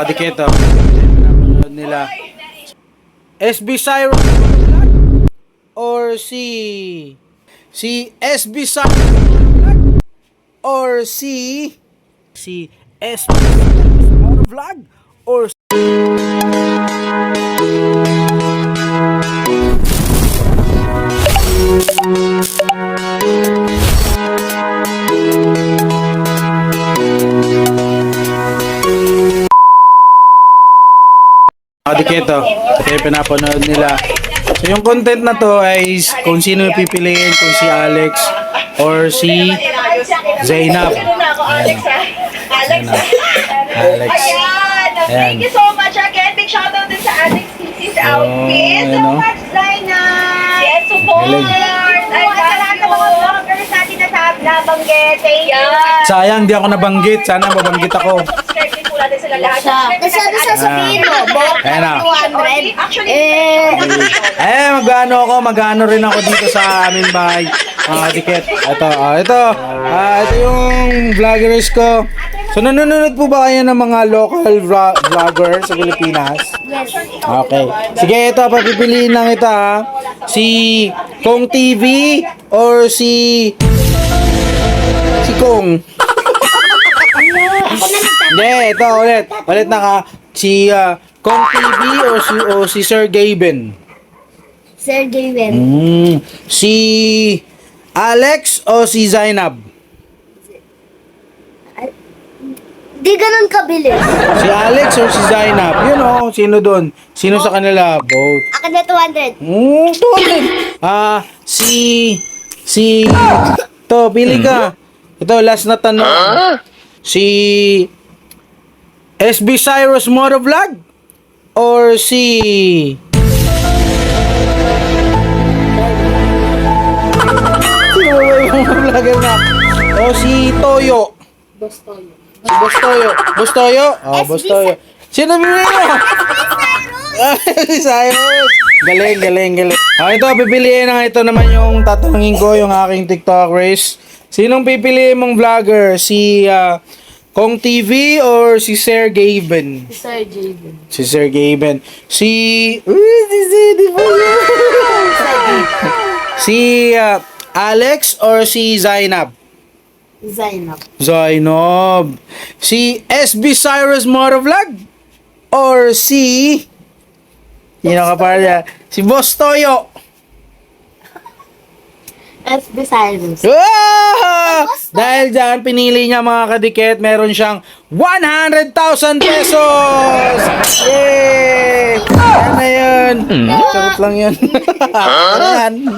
Dikito. Pinapanood nila. SB Cyrus or si SB Cyrus or si SB Cyrus vlog or Dikito. Ito yung pinapanood nila. So yung content na to ay kung sino yung pipiliin, kung si Alex or si Zainab. Alex. Alex. Thank you so much again. Big shoutout din sa Alex Sisi's outfit. So much, Zainab. Yes, support. Ay, sa lahat ng mga vloggers natin na nabanggit. Thank you. Sayang, di ako nabanggit. Sana mabanggit ako. Subscribe din po natin sila lahat. Sabi sa sabihin mo, Ayan na. 200. Actually, Mag-ano rin ako dito sa aming bahay. Dikit. Ito yung vloggers ko. So, nanonood po ba kayo ng mga local vloggers sa Pilipinas? Yes. Okay. Sige, ito, papipiliin lang ito ha. Si Kong TV or si Kong? Hindi, ito ulit. Ulit na ka. Si Kong TV or si Sir Gaben? Sir Gaben. Si Alex o si Zainab? Di ganun kabilis. Si Alex or si Zainab? Yun o, sino doon? Sino sa kanila? Both. Akin na 200. 200. To, pili ka. Ito, last na tanong. Si SB Cyrus Motovlog or si sino ba yung vlogger na? O si Toyo? Boss Toyo. Si Boss Toyo. Boss Toyo? Boss Toyo. Sino bibili mo? Si Cyrus. Galing. Ito, pipiliin na ito naman yung tatanungin ko, yung aking TikTok race. Sinong pipiliin mong vlogger? Si Kong TV or si Sir Gaben? Si Sir Gaben. Si Sir Gaben. Si Alex or si Zainab? Zainab. Si SB Cyrus Motovlog or si si Boss Toyo? SB Cyrus. Dahil dyan, pinili niya mga kadikit, meron siyang 100,000 pesos! Yay! Yan na yun. Charot lang yun. Ayan.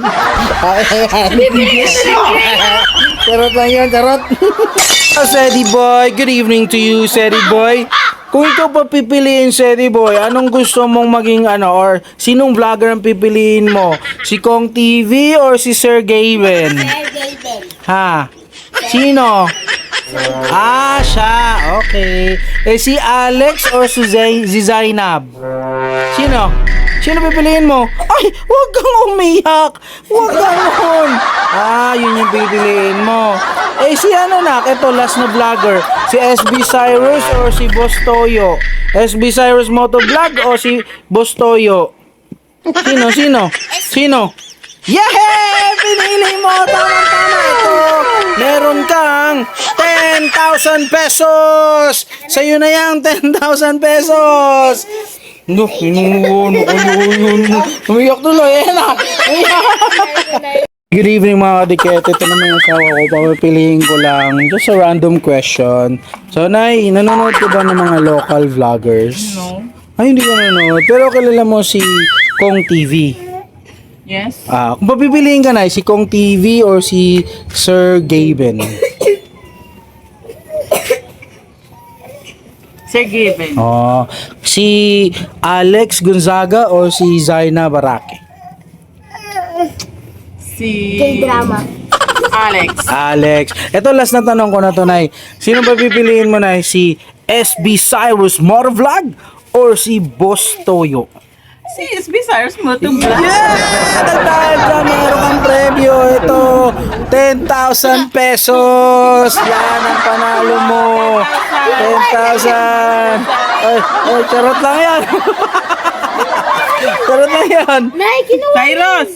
Charot lang yun, charot. Sedi Boy, good evening to you, Sedi Boy. Kung ikaw pa pipiliin, Sedi Boy, anong gusto mong maging or sinong vlogger ang pipiliin mo? Si Kong TV or si Sir Gaben? Sir Gaben. Ha? Sino? Siya. Okay. Si Alex or si Zainab? Sino? Sino pipiliin mo? Ay, huwag kang umiyak. Huwag ganon. Yun yung pipiliin mo. Si ito, last na vlogger. Si SB Cyrus or si Boss Toyo? SB Cyrus Motovlog o si Boss Toyo? Sino? Yehey! Pinili mo! Tama! Ito! Meron kang 10,000 pesos! Sa'yo na yung 10,000 pesos! Umiyak tuloy. Good evening mga kadikit. Ito naman yung asawa ko. Papapiliin ko lang just a random question. So, Nay, nanonood ka ba ng mga local vloggers? No. Ay, hindi ka nanonood. Pero kilala mo si Kong TV. Yes. Kung papipiliin ka, Nay, si Kong TV or si Sir Gaben? Sir Gaben. Si Alex Gonzaga or si Zaina Barake? Si K-drama. Alex. Ito last na tanong ko na to, Nay. Sino ba pipiliin mo, Nay? Si SB Cyrus Motovlog or si Boss Toyo? Si SB Cyrus Motovlog. Dahil dyan, meron kang premyo. Ito, 10,000 pesos. Yan ang panalo mo. 10,000. Ay, charot lang yan. Charot lang yan. Nay, kinuha. Cyrus!